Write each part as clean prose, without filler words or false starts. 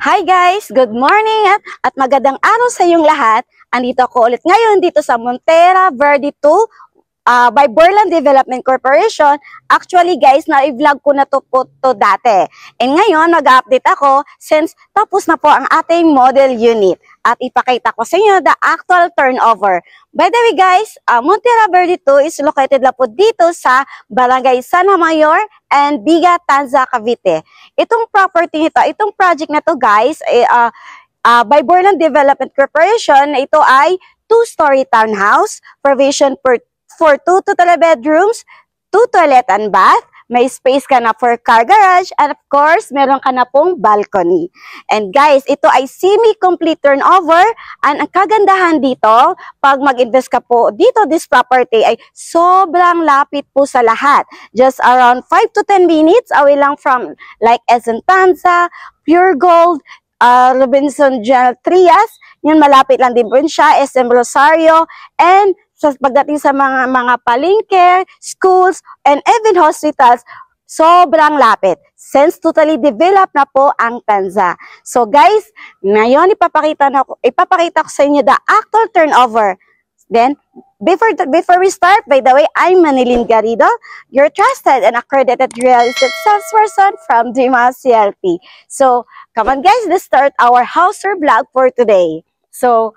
Hi guys! Good morning at magandang araw sa iyong lahat. Andito ako ulit ngayon dito sa Montera Verde 2 by Borland Development Corporation. Actually guys, na-vlog ko na to dati. And ngayon, mag-update ako since tapos na po ang ating model unit. At ipakita ko sa inyo the actual turnover. By the way guys, Montera Verde 2 is located lang po dito sa Barangay San Mayor and Biga, Tanza, Cavite. Itong property nito, itong project na to guys, by Borland Development Corporation, ito ay 2-story townhouse, provision for 2 to 3 bedrooms, 2 toilet and bath, may space ka na for car garage, and of course, meron ka na pong balcony. And guys, ito ay semi-complete turnover, and ang kagandahan dito, pag mag-invest ka po dito, this property ay sobrang lapit po sa lahat. Just around 5 to 10 minutes away lang from like SM Tanza, Pure Gold, Robinson General Trias, yun malapit lang din po siya, SM Rosario, and sa pagdating sa mga palengke, schools, and even hospitals, sobrang lapit. Since totally developed na po ang Tanza. So guys, ngayon ipapakita ko sa inyo the actual turnover. Then, before we start, by the way, I'm Manilyn Garrido, your trusted and accredited real estate salesperson from Dimas CLP. So, come on guys, let's start our house tour vlog for today. So,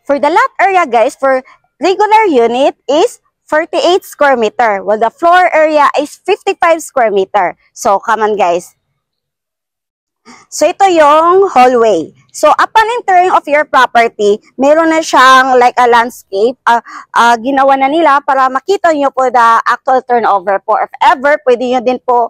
for the lot area guys, for regular unit is 48 square meter, while the floor area is 55 square meter. So, come on guys. So, ito yung hallway. So, upon entering of your property, meron na siyang like a landscape. Ginawa na nila para makita nyo po the actual turnover po. If ever, pwede nyo din po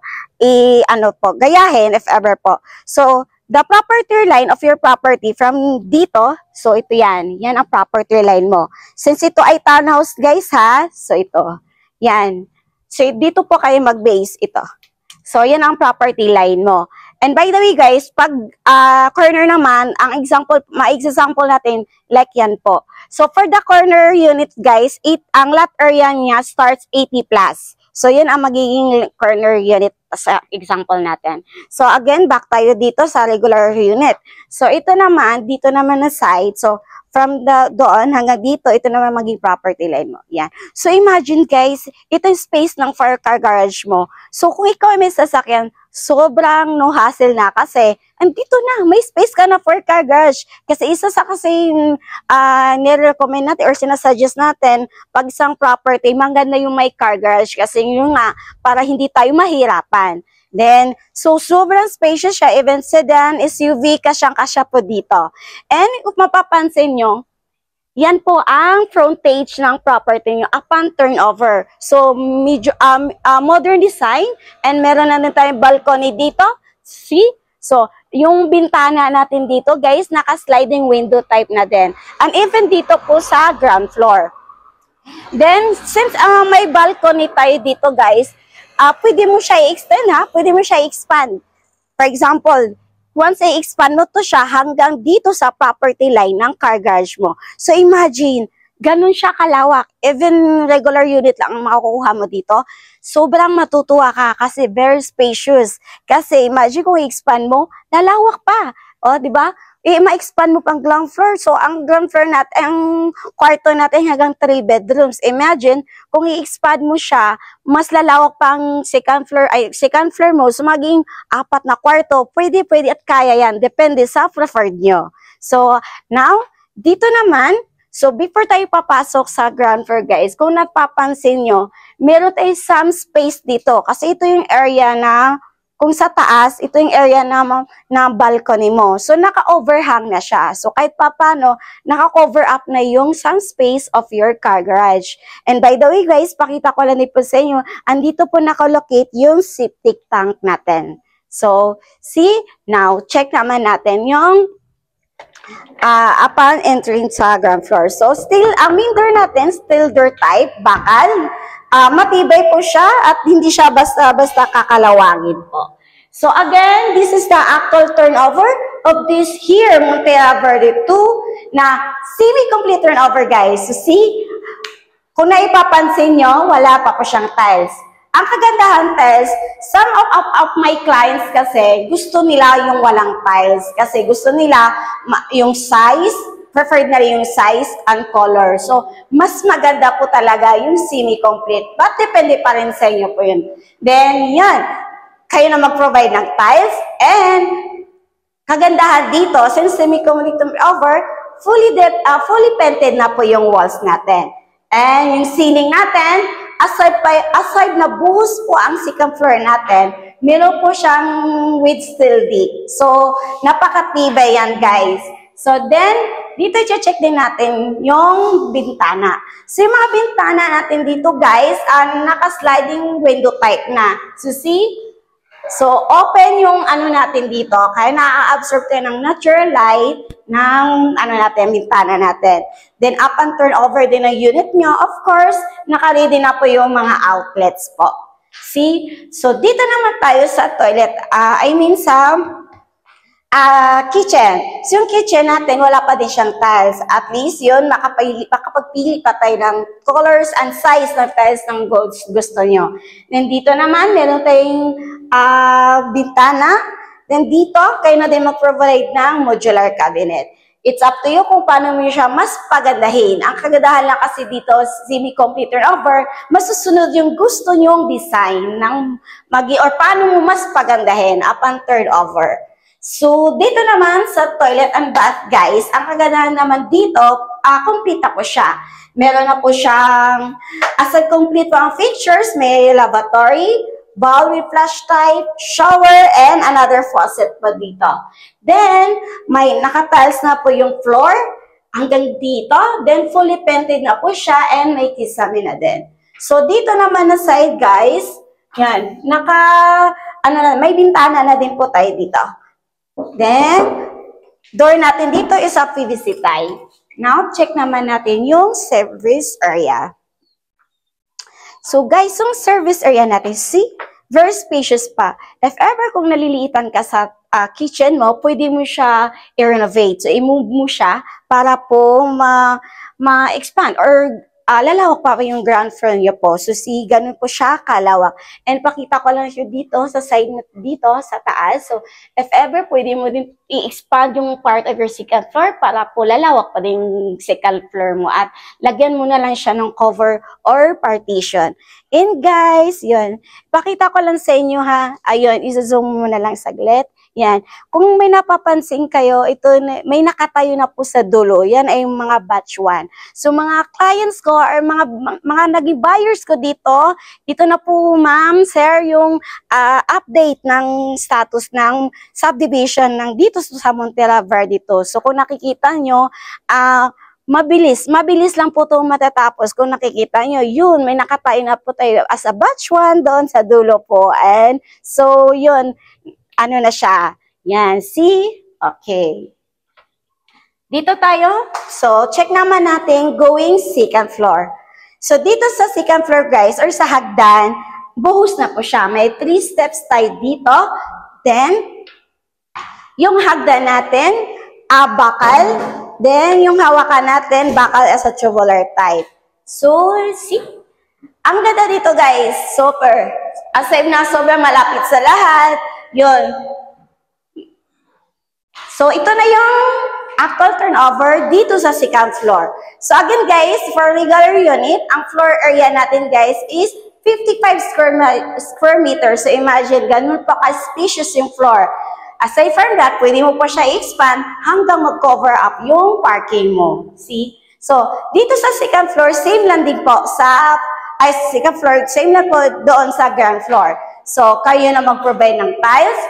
gayahin if ever po. So, the property line of your property from dito, so ito yan. Yan ang property line mo. Since ito ay townhouse guys ha, so ito. Yan. So, dito po kayo mag-base ito. So, yan ang property line mo. And by the way guys, pag corner naman, ang ma-example natin, like yan po. So for the corner unit guys, ang lot area niya starts 80 plus. So yan ang magiging corner unit sa example natin. So again, back tayo dito sa regular unit. So ito naman, dito naman na side. So from doon hanggang dito, ito naman maging property line mo. Yan. So imagine guys, ito yung space ng car garage mo. So kung ikaw may sasakyan, sobrang no hassle na kasi andito na, may space ka na for car garage. Kasi isa sa kasi nire-recommend natin or sinasuggest natin pag isang property, maganda yung may car garage kasi yun nga, para hindi tayo mahirapan. Then, so sobrang spacious siya, even sedan, SUV, kasyang-kasya po dito. And kung mapapansin nyo, yan po ang frontage ng property nyo upon turnover. So, modern design, and meron na din tayong balcony dito. See? So, yung bintana natin dito, guys, naka-sliding window type na din. And even dito po sa ground floor. Then, since may balcony tayo dito, guys, pwede mo siya i-extend ha, pwede mo siya i-expand. For example, once i-expand mo to siya hanggang dito sa property line ng car garage mo. So imagine, ganun siya kalawak. Even regular unit lang ang makukuha mo dito. Sobrang matutuwa ka kasi very spacious. Kasi imagine kung i-expand mo, lalawak pa. O, di ba? Ma-expand mo pang ground floor. So, ang ground floor natin, ang kwarto natin hanggang 3 bedrooms. Imagine, kung i-expand mo siya, mas lalawak pang second floor mo. So, maging 4 na kwarto. Pwede at kaya yan. Depende sa preferred nyo. So, now, dito naman, so before tayo papasok sa ground floor guys, kung napapansin nyo, meron tayo some space dito. Kasi ito yung area na, kung sa taas, ito yung area na balcony mo. So, naka-overhang na siya. So, kahit papano, naka-cover up na yung some space of your car garage. And by the way, guys, pakita ko lang po sa inyo, andito po nakalocate yung septic tank natin. So, see? Now, check naman natin yung upon entering sa ground floor. So, still, ang main door natin, still door type, bakal. Matibay po siya at hindi siya basta-basta kakalawangin po. So again, this is the actual turnover of this here Montera Verde 2 na semi-complete turnover guys. So see, kung naipapansin nyo, wala pa po siyang tiles. Ang kagandahan, tiles, some of my clients kasi gusto nila yung walang tiles kasi gusto nila yung size, preferred na rin yung size and color. So, mas maganda po talaga yung semi-complete. But depende pa rin sa inyo po yun. Then, yan. Kayo na mag-provide ng tiles. And, kagandahan dito, since semi-complete over, fully painted na po yung walls natin. And yung ceiling natin, aside na buhos po ang second floor natin, meron po siyang with steel deck. So, napakatibay yan, guys. So, then, dito i-check din natin yung bintana. So, yung mga bintana natin dito, guys, naka-sliding window type na. So, see? So, open yung ano natin dito. Kaya na-absorb tayo ng natural light ng ano natin, bintana natin. Then, up and turn over din ang unit nyo. Of course, naka-ready na po yung mga outlets po. See? So, dito naman tayo sa toilet. Sa kitchen. So, yung kitchen natin, wala pa din siyang tiles. At least, yun, makapagpili pa tayo ng colors and size ng tiles ng gusto nyo. Then, dito naman, meron tayong bintana. Then, dito, kayo na din mag-provide ng modular cabinet. It's up to you kung paano mo siya mas pagandahin. Ang kagandahan lang kasi dito, semi-complete turnover, masusunod yung gusto nyong design ng or paano mo mas pagandahin upon turnover. So, dito naman sa toilet and bath, guys, ang kagandahan naman dito, complete na po siya. Meron na po siyang, aside complete po ang features, may lavatory, bowl with flush type, shower, and another faucet po dito. Then, may naka-tiles na po yung floor hanggang dito. Then, fully painted na po siya and may kisame na din. So, dito naman na side, guys, yan, may bintana na din po tayo dito. Then, door natin dito is a PVC tile. Now, check naman natin yung service area. So, guys, yung service area natin, see? Very spacious pa. If ever kung naliliitan ka sa kitchen mo, pwede mo siya i-renovate. So, i-move mo siya para po ma-expand or lalawak pa yung ground floor niyo po. So, see, ganun po siya kalawak. And pakita ko lang siya dito sa side dito sa taas. So, if ever, pwede mo din i-expand yung part of your second floor para po lalawak pa din yung second floor mo. At lagyan mo na lang siya ng cover or partition. And guys, yun. Pakita ko lang sa inyo ha. Ayun, isa-zoom mo na lang saglit. Yan. Kung may napapansin kayo, ito may nakatayo na po sa dulo. Yan ay yung mga batch 1. So mga clients ko or mga naging buyers ko dito, ito na po ma'am, sir, yung update ng status ng subdivision ng dito sa Montera Verde dito. So kung nakikita nyo, mabilis lang po itong matatapos. Kung nakikita nyo, yun, may nakatayo na po tayo as a batch 1 doon sa dulo po. And so yun, ano na siya. Yan, see? Okay. Dito tayo. So, check naman natin going second floor. So, dito sa second floor, guys, or sa hagdan, buhos na po siya. May 3 steps tayo dito. Then, yung hagdan natin, bakal. Then, yung hawakan natin, bakal as a tubular type. So, see? Ang ganda dito, guys. Super. Aside na sobrang malapit sa lahat. Yun. So, ito na yung actual turnover dito sa second floor. So, again guys, for regular unit, ang floor area natin guys is 55 square meters. So, imagine, ganun pa ka-spacious yung floor. Aside from that, pwede mo pa siya i-expand hanggang mag-cover up yung parking mo. See? So, dito sa second floor, same lang din po second floor, same lang po doon sa ground floor. So, kayo na mag-provide ng tiles,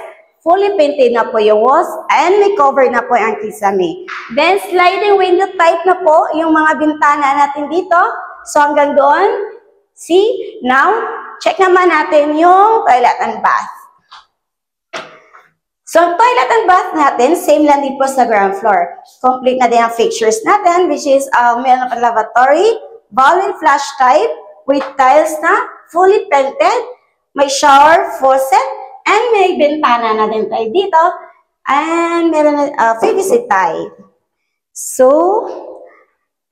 fully painted na po yung walls, and may cover na po yung kisame. Then, sliding window type na po yung mga bintana natin dito. So, hanggang doon, see? Now, check naman natin yung toilet and bath. So, toilet and bath natin, same lang din po sa ground floor. Complete na din ang features natin, which is meron ng lavatory, bowl and flush type, with tiles na fully painted, may shower, faucet, and may bintana na din tayo dito. And meron na PVC type. So,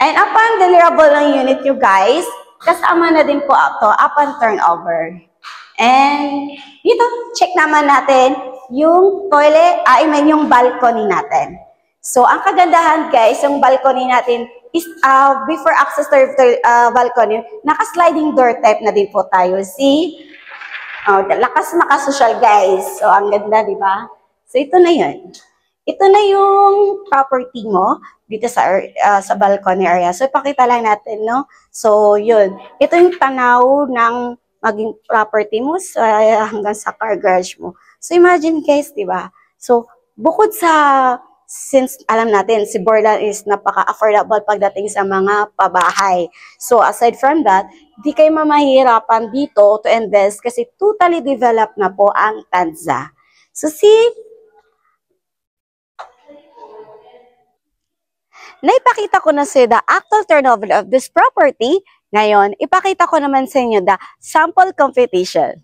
and upon deliverable ng unit nyo guys, kasama na din po ito upon turnover. And dito, check naman natin yung toilet, yung balcony natin. So, ang kagandahan guys, yung balcony natin is before access to balcony, naka-sliding door type na din po tayo. See? Oh, lakas makasosyal guys. So, ang ganda, di ba? So, ito na yun. Ito na yung property mo dito sa balcony area. So, ipakita lang natin, no? So, yun. Ito yung tanaw ng maging property mo hanggang sa car garage mo. So, imagine guys, di ba? So, bukod sa, since alam natin, si Borland is napaka-affordable pagdating sa mga pabahay. So, aside from that, di kayo mamahirapan dito to invest kasi totally developed na po ang Tanza. So, see, naipakita ko na sa the actual turnover of this property. Ngayon, ipakita ko naman sa inyo the sample computation.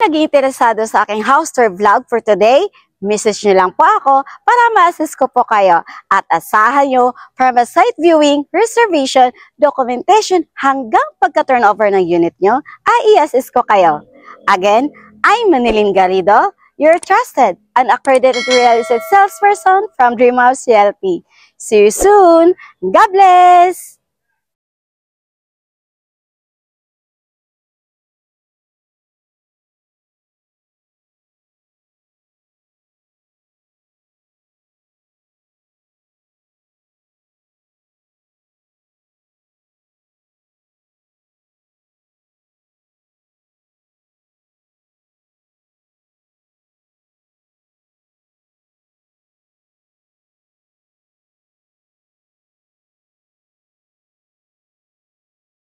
Naging interesado sa aking house tour vlog for today, message nyo lang po ako para ma-assist ko po kayo at asahan nyo from a site viewing, reservation, documentation hanggang pagka-turnover ng unit nyo ay i-assist ko kayo. Again, I'm Manilyn Garrido, your trusted and accredited real estate salesperson from Dreamhouse CLP. See you soon! God bless!